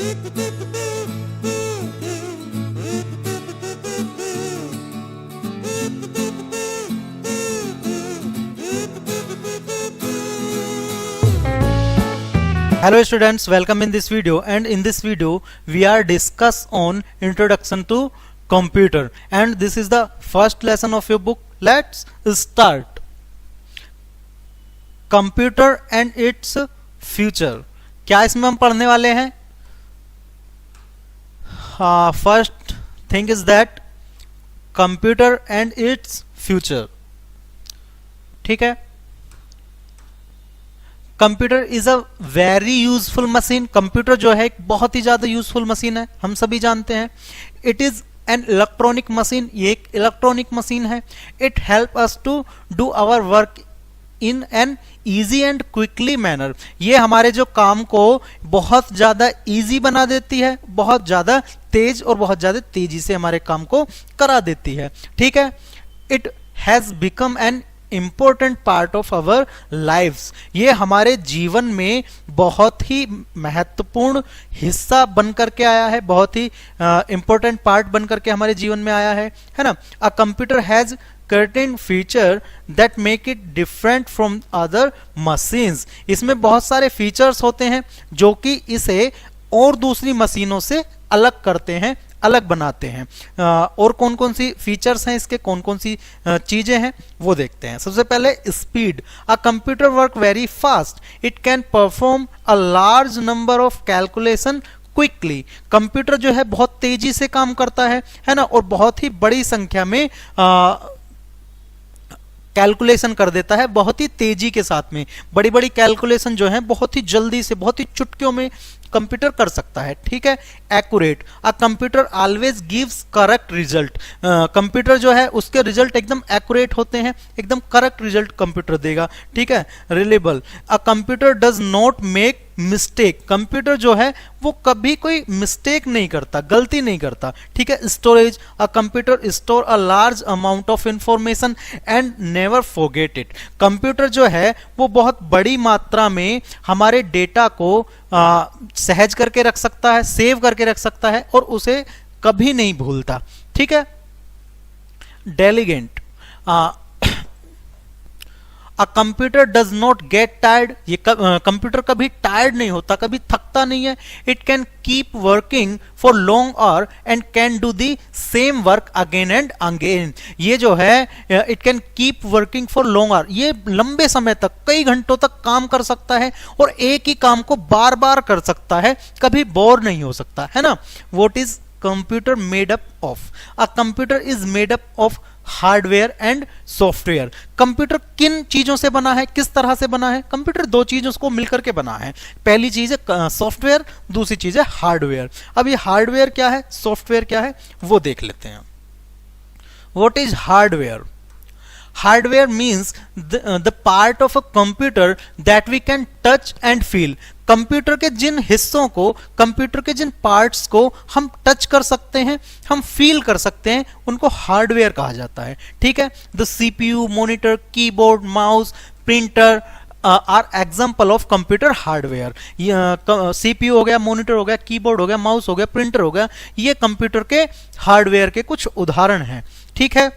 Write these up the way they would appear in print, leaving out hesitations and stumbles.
Hello students, welcome in this video, and in this video we are discuss on introduction to computer, and this is the first lesson of your book. Let's start. Computer and its future. क्या इसमें हम पढ़ने वाले हैं? First thing is that computer and its future. ठीक है. Computer is a very useful machine. Computer जो है एक बहुत ही ज्यादा यूजफुल मशीन है, हम सभी जानते हैं. It is an electronic machine. ये एक इलेक्ट्रॉनिक मशीन है. It help us to do our work in an easy and quickly manner. ये हमारे जो काम को बहुत ज्यादा इजी बना देती है, बहुत ज्यादा तेज और बहुत ज्यादा तेजी से हमारे काम को करा देती है. ठीक है. It has become an important part of our lives. ये हमारे जीवन में बहुत ही महत्वपूर्ण हिस्सा बन करके आया है, बहुत ही इंपॉर्टेंट पार्ट बन करके हमारे जीवन में आया है ना. A computer has certain feature that make it different from other machines. इसमें बहुत सारे फीचर्स होते हैं जो कि इसे और दूसरी मशीनों से अलग करते हैं, अलग बनाते हैं. और कौन कौन सी फीचर्स हैं इसके, कौन कौन सी चीजें हैं वो देखते हैं. सबसे पहले speed. A computer work very fast. It can perform a large number of calculation quickly. Computer जो है बहुत तेजी से काम करता है ना, और बहुत ही बड़ी संख्या में कैलकुलेशन कर देता है, बहुत ही तेजी के साथ में. बड़ी बड़ी कैलकुलेशन जो है बहुत ही जल्दी से, बहुत ही चुटकियों में कंप्यूटर कर सकता है. ठीक है. Accurate. A computer always gives correct result. Computer जो है उसके रिजल्ट एकदम एक्यूरेट होते हैं, एकदम करेक्ट रिजल्ट कंप्यूटर देगा. ठीक है. Reliable. A computer does not make mistake. Computer जो है वो कभी कोई मिस्टेक नहीं करता, गलती नहीं करता. ठीक है. Storage. A computer store a large amount of information and never forget it. Computer जो है वो बहुत बड़ी मात्रा में हमारे डेटा को सहज करके रख सकता है, सेव करके रख सकता है, और उसे कभी नहीं भूलता. ठीक है. Diligent. A computer does not get tired. ये कंप्यूटर कभी टायर्ड नहीं होता, कभी थकता नहीं है. It can keep working for long hour and can do the same work again and again. ये जो है it can keep working for long hour. ये लंबे समय तक, कई घंटों तक काम कर सकता है और एक ही काम को बार बार कर सकता है, कभी बोर नहीं हो सकता है ना. What is computer made up of? A computer is made up of hardware and software. Computer किन चीजों से बना है, किस तरह से बना है? कंप्यूटर दो चीजों को मिलकर के बना है. पहली चीज है सॉफ्टवेयर, दूसरी चीज है हार्डवेयर. अब ये हार्डवेयर क्या है, सॉफ्टवेयर क्या है, वो देख लेते हैं. What is hardware? Hardware means the part of a computer that we can touch and feel. Computer के जिन हिस्सों को, कंप्यूटर के जिन पार्ट्स को हम टच कर सकते हैं, हम फील कर सकते हैं, उनको हार्डवेयर कहा जाता है. ठीक है. The CPU, monitor, keyboard, mouse, printer are example of computer hardware. CPU हो गया, मॉनिटर हो गया, कीबोर्ड हो गया, माउस हो गया, प्रिंटर हो गया, ये कंप्यूटर के हार्डवेयर के कुछ उदाहरण हैं. ठीक है.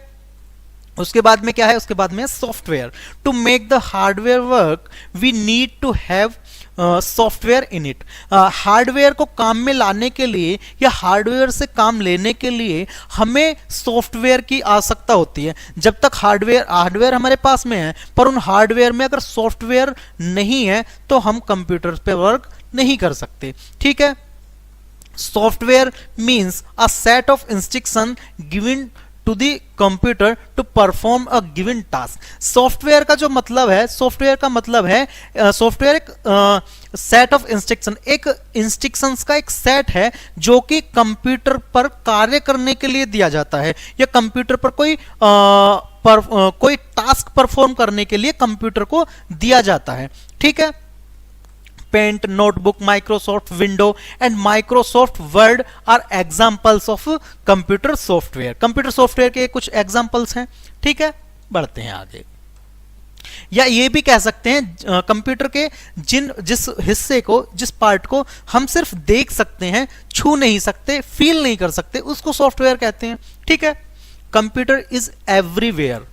उसके बाद में क्या है, उसके बाद में software. To make the hardware work we need to have software in it. Hardware को काम में लाने के लिए या हार्डवेयर से काम लेने के लिए हमें सॉफ्टवेयर की आवश्यकता होती है. जब तक हार्डवेयर हमारे पास में है, पर उन हार्डवेयर में अगर सॉफ्टवेयर नहीं है तो हम कंप्यूटर पे वर्क नहीं कर सकते. ठीक है. Software means a set of instruction given to the computer to perform a given task. Software का जो मतलब है, सॉफ्टवेयर का मतलब है सॉफ्टवेयर एक सेट ऑफ इंस्ट्रक्शन, एक इंस्ट्रक्शंस का एक सेट है जो कि कंप्यूटर पर कार्य करने के लिए दिया जाता है, या कंप्यूटर पर कोई टास्क परफॉर्म करने के लिए कंप्यूटर को दिया जाता है. ठीक है. Paint, notebook, Microsoft window and Microsoft word are examples of computer software. Computer software के कुछ एग्जाम्पल्स हैं. ठीक है. बढ़ते हैं आगे. या ये भी कह सकते हैं कंप्यूटर के जिस हिस्से को, जिस पार्ट को हम सिर्फ देख सकते हैं, छू नहीं सकते, फील नहीं कर सकते, उसको सॉफ्टवेयर कहते हैं। ठीक है, कंप्यूटर इज एवरीवेयर।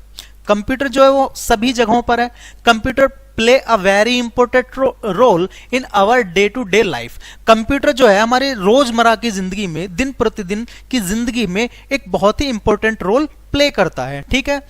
कंप्यूटर जो है वो सभी जगहों पर है। Computer play a very important role in our day to day life. Computer जो है हमारे रोजमर्रा की जिंदगी में, दिन प्रतिदिन की जिंदगी में एक बहुत ही इंपॉर्टेंट रोल प्ले करता है। ठीक है,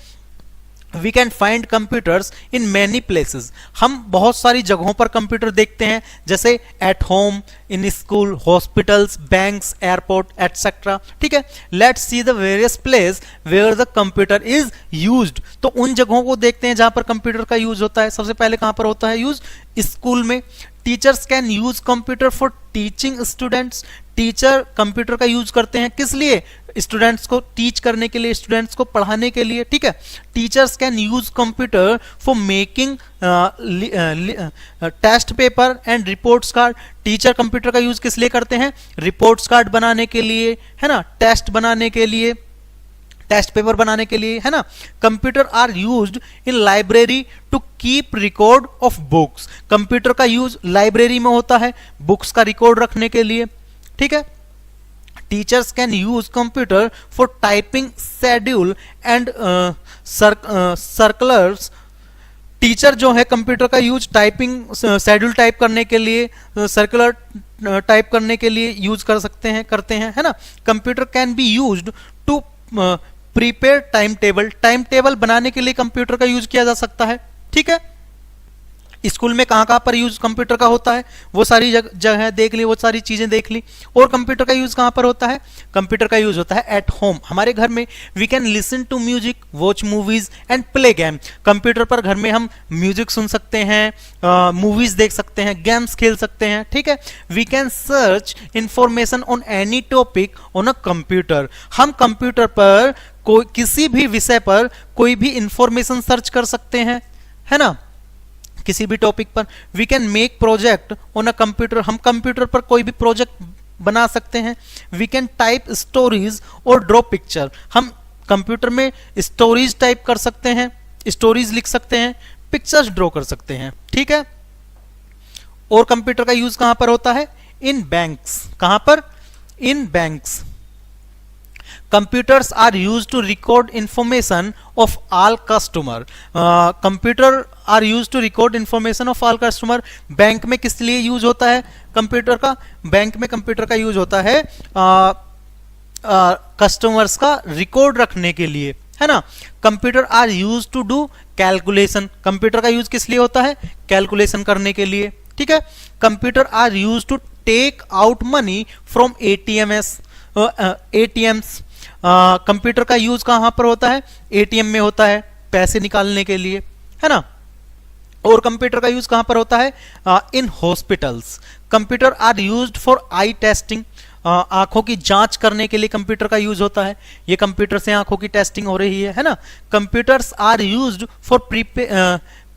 we can find computers in many places. हम बहुत सारी जगहों पर कंप्यूटर देखते हैं, जैसे at home, in school, hospitals, banks, airport etcetera. ठीक है, let's see the various place where the computer is used. तो उन जगहों को देखते हैं जहां पर कंप्यूटर का यूज होता है। सबसे पहले कहां पर होता है यूज? स्कूल में। Teachers can use computer for teaching students. Teacher computer का यूज करते हैं किस लिए? स्टूडेंट्स को टीच करने के लिए, स्टूडेंट्स को पढ़ाने के लिए। ठीक है, teachers can use computer for making test paper and reports card. Teacher computer का यूज किस लिए करते हैं? रिपोर्ट्स कार्ड बनाने के लिए, है ना, टेस्ट बनाने के लिए, टेस्ट पेपर बनाने के लिए, है ना। Computer are used in library to keep record of books. Computer का यूज लाइब्रेरी में होता है बुक्स का रिकॉर्ड रखने के लिए। ठीक है, teachers can use computer for typing schedule and circulars. Teacher जो है कंप्यूटर का यूज टाइपिंग, शेड्यूल टाइप करने के लिए, सर्कुलर टाइप करने के लिए यूज कर सकते हैं, करते हैं, है ना। Computer can be used to prepare time table. Time table बनाने के लिए कंप्यूटर का यूज किया जा सकता है। ठीक है, स्कूल में कहां कहां पर यूज कंप्यूटर का होता है वो सारी जगह देख ली, वो सारी चीजें देख ली। और कंप्यूटर का यूज कहां पर होता है? कंप्यूटर का यूज होता है एट होम, हमारे घर में। We can listen to music, watch movies and play game. Computer पर घर में हम म्यूजिक सुन सकते हैं, मूवीज देख सकते हैं, गेम्स खेल सकते हैं। ठीक है, we can search information on any topic on a computer. हम कंप्यूटर पर कोई किसी भी विषय पर कोई भी इंफॉर्मेशन सर्च कर सकते हैं, है ना, किसी भी टॉपिक पर। We can make project on a computer. हम कंप्यूटर पर कोई भी प्रोजेक्ट बना सकते हैं। वी कैन टाइप स्टोरीज और ड्रॉ पिक्चर। हम कंप्यूटर में स्टोरीज टाइप कर सकते हैं, स्टोरीज लिख सकते हैं, पिक्चर्स ड्रॉ कर सकते हैं। ठीक है, और कंप्यूटर का यूज कहां पर होता है? इन बैंक्स। कहां पर? इन banks. Computers are used to record information of all customer. Computer are used to record information of all customer. Bank में किस लिए यूज होता है कंप्यूटर का? बैंक में कंप्यूटर का यूज होता है कस्टमर्स का रिकॉर्ड रखने के लिए, है ना। Computer are use to do calculation. Computer का यूज किस लिए होता है? कैलकुलेशन करने के लिए। ठीक है, computer are use to take out money from ATMs. Computer का यूज कहां पर होता है? एटीएम में होता है, पैसे निकालने के लिए, है ना। और कंप्यूटर का यूज कहां पर होता है? In hospitals. Computer are used for eye testing. आंखों की जांच करने के लिए कंप्यूटर का यूज होता है। ये कंप्यूटर से आंखों की टेस्टिंग हो रही है ना। Computers are used for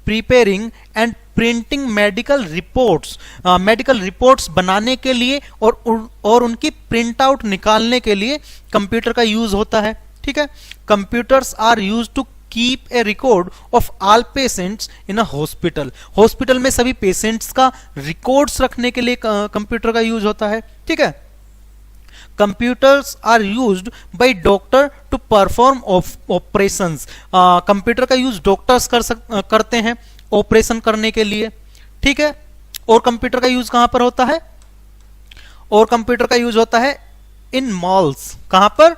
preparing and printing medical reports. Medical reports बनाने के लिए और उनकी प्रिंट आउट निकालने के लिए कंप्यूटर का यूज होता है। ठीक है, computers are use to keep a record of all patients in a hospital. Hospital में सभी पेशेंट्स का रिकॉर्ड्स रखने के लिए कंप्यूटर का यूज होता है। ठीक है, computers are used by doctor to perform operations. Computer का यूज डॉक्टर्स करते हैं ऑपरेशन करने के लिए। ठीक है, और कंप्यूटर का यूज कहां पर होता है? और कंप्यूटर का यूज होता है इन मॉल्स। कहां पर?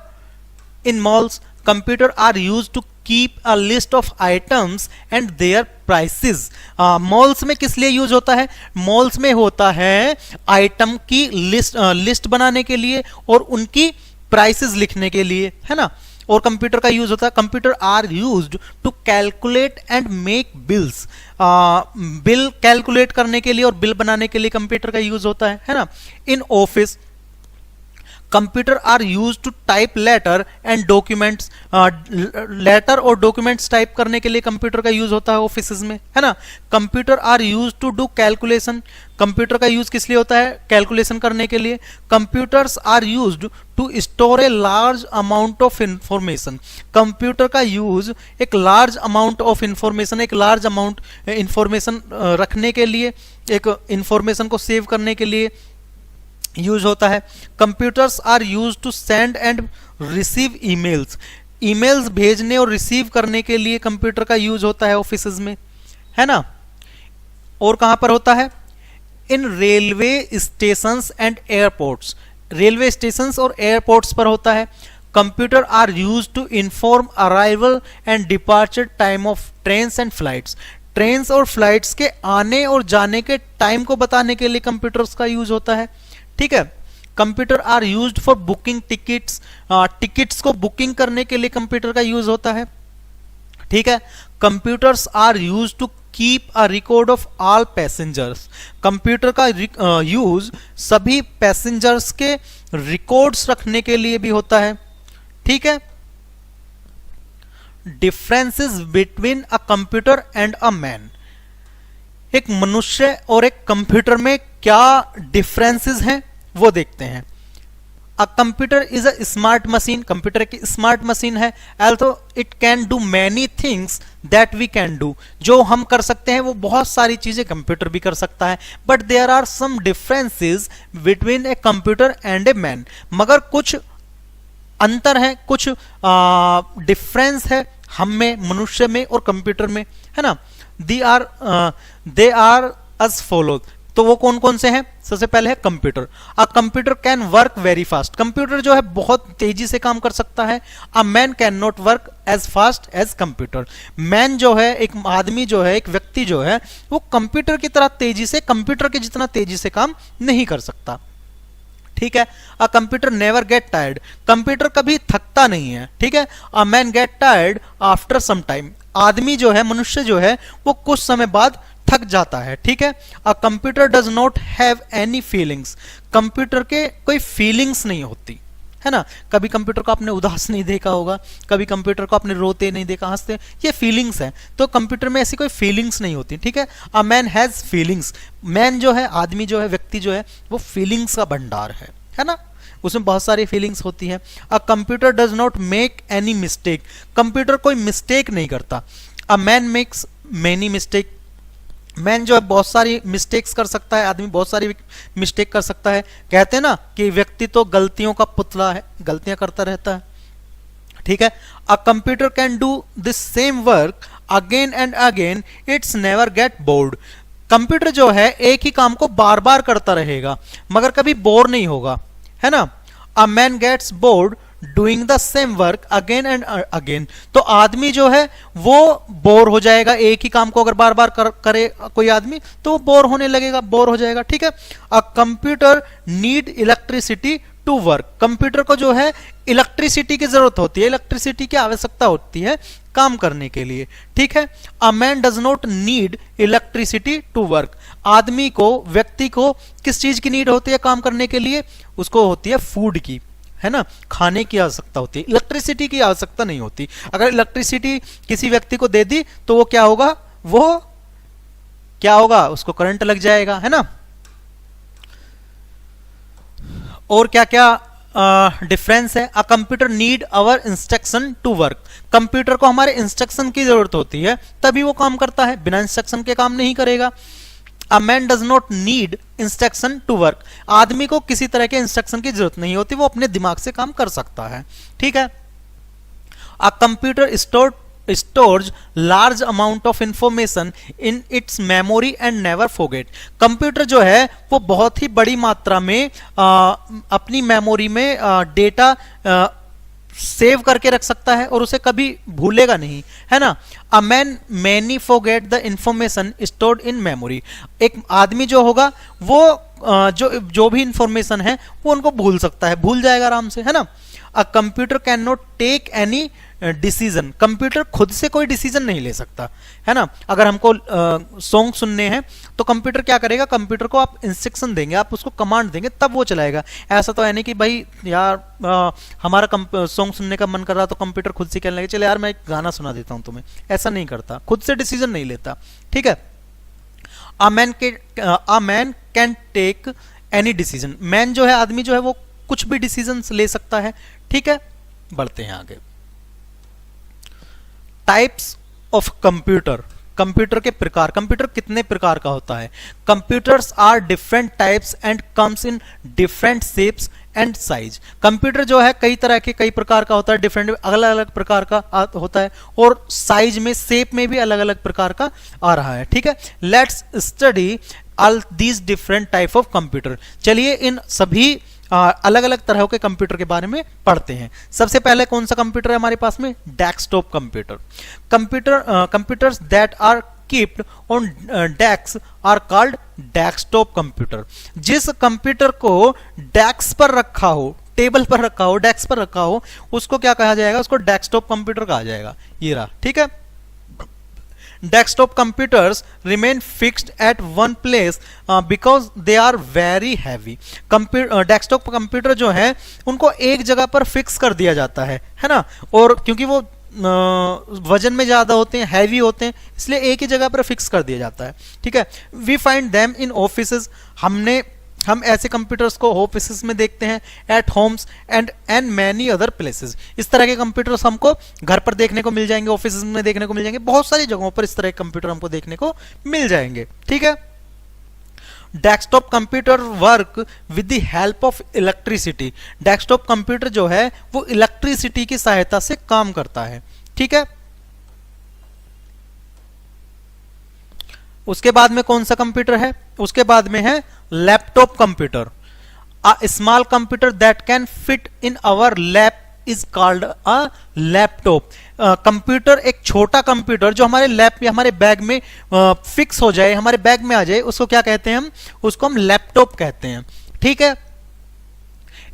In malls. Computer are use to keep a list of items and their prices. Malls में किस लिए यूज होता है? मॉल्स में होता है आइटम की लिस्ट बनाने के लिए और उनकी प्राइसेस लिखने के लिए, है ना। और कंप्यूटर का यूज होता है, computer are used to calculate and make bills. Bill calculate करने के लिए और बिल बनाने के लिए कंप्यूटर का यूज होता है ना। In office computer are use to type letter and documents, letter और डॉक्यूमेंट्स टाइप करने के लिए कंप्यूटर का यूज होता है ऑफिसेज में, है ना। Computer are use to do calculation, computer का यूज किस लिए होता है, कैलकुलेशन करने के लिए। Computers are used to store a large amount of information, computer का यूज एक लार्ज अमाउंट ऑफ इंफॉर्मेशन, एक लार्ज अमाउंट इंफॉर्मेशन रखने के लिए, एक इंफॉर्मेशन को सेव करने के लिए यूज होता है। Computers are use to send and receive emails, emails भेजने और रिसीव करने के लिए कंप्यूटर का यूज होता है ऑफिसेज में, है ना। और कहां पर होता है, in railway stations and airports, railway stations और एयरपोर्ट्स पर होता है। Computer are use to inform arrival and departure time of trains and flights, trains और फ्लाइट्स के आने और जाने के टाइम को बताने के लिए कंप्यूटर्स का यूज होता है, ठीक है। Computer are used for booking tickets, tickets को बुकिंग करने के लिए कंप्यूटर का यूज होता है, ठीक है। Computers are used to keep a record of all passengers, computer का यूज सभी पैसेंजर्स के रिकॉर्ड्स रखने के लिए भी होता है, ठीक है। Differences between a computer and a man, एक मनुष्य और एक कंप्यूटर में क्या डिफरेंसेस हैं वो देखते हैं। A computer is a smart machine, computer एक स्मार्ट मशीन है, also it can do many things that we can do, जो हम कर सकते हैं वो बहुत सारी चीजें कंप्यूटर भी कर सकता है। But there are some differences between a computer and a man, मगर कुछ अंतर है, कुछ डिफरेंस है हम में, मनुष्य में और कंप्यूटर में, है ना। दे आर अस फॉलो, तो वो कौन कौन से हैं, सबसे पहले है computer. A computer can work very fast, computer जो है बहुत तेजी से काम कर सकता है। A man can not work as fast as computer, man जो है, एक आदमी जो है, एक व्यक्ति जो है, वो कंप्यूटर की तरह तेजी से, कंप्यूटर के जितना तेजी से काम नहीं कर सकता, ठीक है। A computer never get tired, computer कभी थकता नहीं है, ठीक है। A man get tired after some time, आदमी जो है, मनुष्य जो है, वो कुछ समय बाद थक जाता है, ठीक है। A computer does not have any feelings, computer के कोई फीलिंग्स नहीं होती, है ना। कभी कंप्यूटर को आपने उदास नहीं देखा होगा, कभी कंप्यूटर को आपने रोते नहीं देखा, हंसते, ये फीलिंग्स है, तो कंप्यूटर में ऐसी कोई फीलिंग्स नहीं होती, ठीक है। A man has feelings, man जो है, आदमी जो है, व्यक्ति जो है, वो फीलिंग्स का भंडार है ना, उसमें बहुत सारी फीलिंग्स होती है। A computer does not make any mistake, computer कोई मिस्टेक नहीं करता। A man makes many mistake, man जो है बहुत सारी मिस्टेक्स कर सकता है, आदमी बहुत सारी मिस्टेक कर सकता है। कहते हैं ना कि व्यक्ति तो गलतियों का पुतला है, गलतियां करता रहता है, ठीक है। A computer can do this same work again and again, it's never get bored, computer जो है एक ही काम को बार बार करता रहेगा मगर कभी बोर नहीं होगा, है ना। A man gets bored doing the same work again and again, तो आदमी जो है वो बोर हो जाएगा, एक ही काम को अगर बार बार करे कोई आदमी तो वो बोर होने लगेगा, बोर हो जाएगा, ठीक है। A computer need electricity to work, computer को जो है इलेक्ट्रिसिटी की जरूरत होती है, इलेक्ट्रिसिटी की आवश्यकता होती है काम करने के लिए, ठीक है। A man does not need electricity to work, आदमी को, व्यक्ति को किस चीज की नीड होती है काम करने के लिए, उसको होती है फूड की, है ना, खाने की आवश्यकता होती है, इलेक्ट्रिसिटी की आवश्यकता नहीं होती। अगर इलेक्ट्रिसिटी किसी व्यक्ति को दे दी तो वो क्या होगा, वो क्या होगा, उसको करंट लग जाएगा, है ना। और क्या क्या डिफरेंस है। A computer need our instruction to work, computer को हमारे इंस्ट्रक्शन की जरूरत होती है तभी वो काम करता है, बिना इंस्ट्रक्शन के काम नहीं करेगा। A man does not need instruction to work, आदमी को किसी तरह के इंस्ट्रक्शन की जरूरत नहीं होती, वो अपने दिमाग से काम कर सकता है, ठीक है। A computer stores large amount of information in its memory and never forget, computer जो है वो बहुत ही बड़ी मात्रा में अपनी मेमोरी में डेटा सेव करके रख सकता है और उसे कभी भूलेगा नहीं, है ना। A man many forget the information stored in memory, एक आदमी जो होगा वो जो भी इंफॉर्मेशन है वो उनको भूल सकता है, भूल जाएगा आराम से, है ना। A computer can not take any decision, computer खुद से कोई डिसीजन नहीं ले सकता, है ना। अगर हमको सॉन्ग सुनने हैं तो कंप्यूटर क्या करेगा, कंप्यूटर को आप इंस्ट्रक्शन देंगे, आप उसको कमांड देंगे तब वो चलाएगा। ऐसा तो है नहीं कि भाई यार हमारा सॉन्ग सुनने का मन कर रहा तो कंप्यूटर खुद से कहने लगे चले यार मैं एक गाना सुना देता हूं तुम्हें, ऐसा नहीं करता, खुद से डिसीजन नहीं लेता, ठीक है। A man can take any decision, man जो है आदमी जो है वो कुछ भी डिसीजन ले सकता है, ठीक है। बढ़ते हैं आगे। टाइप्स ऑफ कंप्यूटर, कंप्यूटर के प्रकार, कंप्यूटर कितने प्रकार का होता है। Computers are different types and comes in different shapes and size, computer जो है कई तरह के कई प्रकार का होता है, डिफरेंट अलग अलग प्रकार का होता है, और साइज में शेप में भी अलग अलग प्रकार का आ रहा है, ठीक है। Let's study all these different type of computer, चलिए इन सभी अलग अलग तरह के कंप्यूटर के बारे में पढ़ते हैं। सबसे पहले कौन सा कंप्यूटर है हमारे पास में, desktop computer. Computers that are keeped on desk are called desktop computer, जिस कंप्यूटर को डेस्क पर रखा हो, टेबल पर रखा हो, डेस्क पर रखा हो, उसको क्या कहा जाएगा, उसको डेस्कटॉप कंप्यूटर कहा जाएगा। ये रहा, ठीक है। Desktop computers remain fixed at one place because they are very heavy, desktop computer जो है उनको एक जगह पर फिक्स कर दिया जाता है ना, और क्योंकि वो वजन में ज्यादा होते हैं, हैवी होते हैं, इसलिए एक ही जगह पर फिक्स कर दिया जाता है, ठीक है। We find them in offices, हम ऐसे कंप्यूटर्स को ऑफिसेस में देखते हैं, at homes and many other places. इस तरह के कंप्यूटर्स हमको घर पर देखने को मिल जाएंगे, ऑफिसेस में देखने को मिल जाएंगे, बहुत सारी जगहों पर इस तरह के कंप्यूटर हमको देखने को मिल जाएंगे, ठीक है। Desktop computer work with the help of electricity, desktop computer जो है वो इलेक्ट्रिसिटी की सहायता से काम करता है, ठीक है। उसके बाद में कौन सा कंप्यूटर है, उसके बाद में है laptop computer. A small computer that can fit in our lap is called a laptop. Computer, एक छोटा कंप्यूटर जो हमारे लैप या हमारे बैग में फिक्स हो जाए, हमारे बैग में आ जाए, उसको क्या कहते हैं, उसको हम लैपटॉप कहते हैं, ठीक है।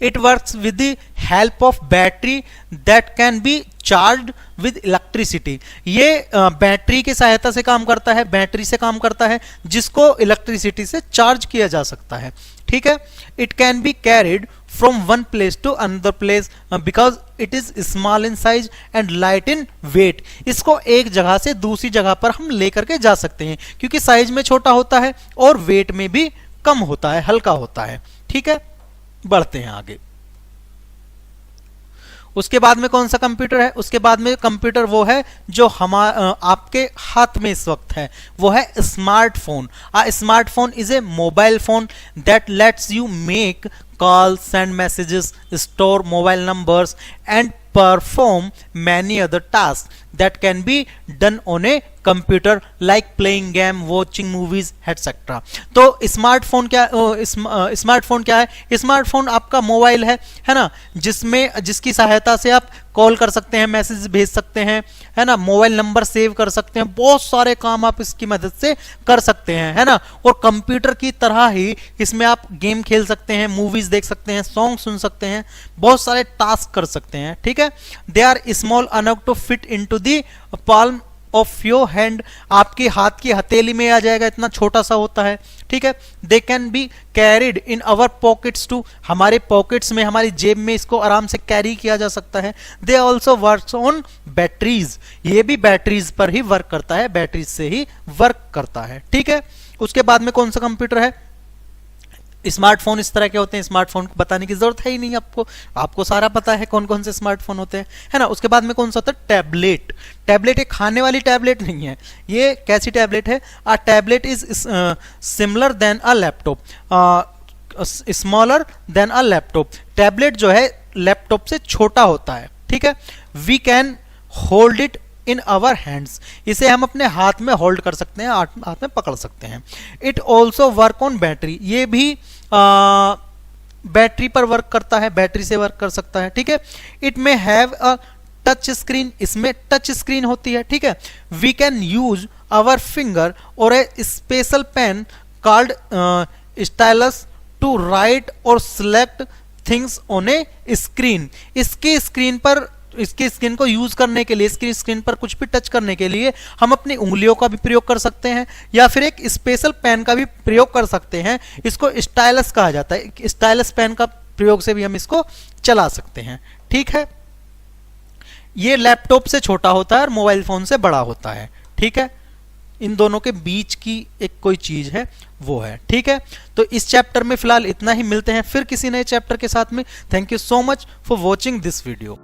It works with the help of battery that can be charge with electricity, ये बैटरी की सहायता से काम करता है, बैटरी से काम करता है, जिसको इलेक्ट्रिसिटी से चार्ज किया जा सकता है, ठीक है। It can be carried from one place to another place because it is small in size and light in weight, इसको एक जगह से दूसरी जगह पर हम लेकर के जा सकते हैं, क्योंकि साइज में छोटा होता है और वेट में भी कम होता है, हल्का होता है, ठीक है। बढ़ते हैं आगे। उसके बाद में कौन सा कंप्यूटर है, उसके बाद में कंप्यूटर वो है जो आपके हाथ में इस वक्त है, वो है smartphone. A smartphone is a mobile phone that let's you make call, send messages, store mobile numbers and perform many other tasks that can be done on a computer like playing game, watching movies etc. तो smartphone क्या है, smartphone आपका mobile है ना, जिसकी सहायता से आप कॉल कर सकते हैं, मैसेज भेज सकते हैं, है ना, मोबाइल नंबर सेव कर सकते हैं, बहुत सारे काम आप इसकी मदद से कर सकते हैं, है ना। और कंप्यूटर की तरह ही इसमें आप गेम खेल सकते हैं, मूवीज देख सकते हैं, सॉन्ग सुन सकते हैं, बहुत सारे टास्क कर सकते हैं, ठीक है। They are small enough to fit into the palm of your hand, आपके हाथ की हथेली में आ जाएगा, इतना छोटा सा होता है, ठीक है। They can be carried in our pockets too, हमारे पॉकेट्स में, हमारी जेब में इसको आराम से कैरी किया जा सकता है। They also work on batteries, ये भी बैटरीज पर ही वर्क करता है, बैटरीज से ही वर्क करता है, ठीक है। उसके बाद में कौन सा कंप्यूटर है, स्मार्टफोन इस तरह के होते हैं, स्मार्टफोन को बताने की जरूरत है ही नहीं, आपको सारा पता है कौन कौन से स्मार्टफोन होते हैं, है ना। उसके बाद में कौन सा होता है, टैबलेट। टैबलेट एक खाने वाली टैबलेट नहीं है, ये कैसी टैबलेट है, a tablet is similar than a laptop, smaller than a laptop. Tablet जो है लैपटॉप से छोटा होता है, ठीक है। We can hold it in our hands, इसे हम अपने हाथ में होल्ड कर सकते हैं, हाथ में पकड़ सकते हैं। It also work on battery, ये भी बैटरी पर वर्क करता है, बैटरी से वर्क कर सकता है, ठीक है। It may have a touch screen, इसमें टच स्क्रीन होती है, ठीक है। We can use our finger or a special pen called stylus to write or select things on a screen. इसके स्क्रीन को यूज करने के लिए, इसकी स्क्रीन पर कुछ भी टच करने के लिए हम अपनी उंगलियों का भी प्रयोग कर सकते हैं या फिर एक स्पेशल पेन का भी प्रयोग कर सकते हैं। इसको स्टाइलस कहा जाता है। स्टाइलस पेन का प्रयोग से भी हम इसको चला सकते हैं। ठीक है, ये लैपटॉप से छोटा होता है और मोबाइल फोन से बड़ा होता है। ठीक है, इन दोनों के बीच की एक कोई चीज है वो है। ठीक है, तो इस चैप्टर में फिलहाल इतना ही। मिलते हैं फिर किसी नए चैप्टर के साथ में। Thank you so much for watching this video.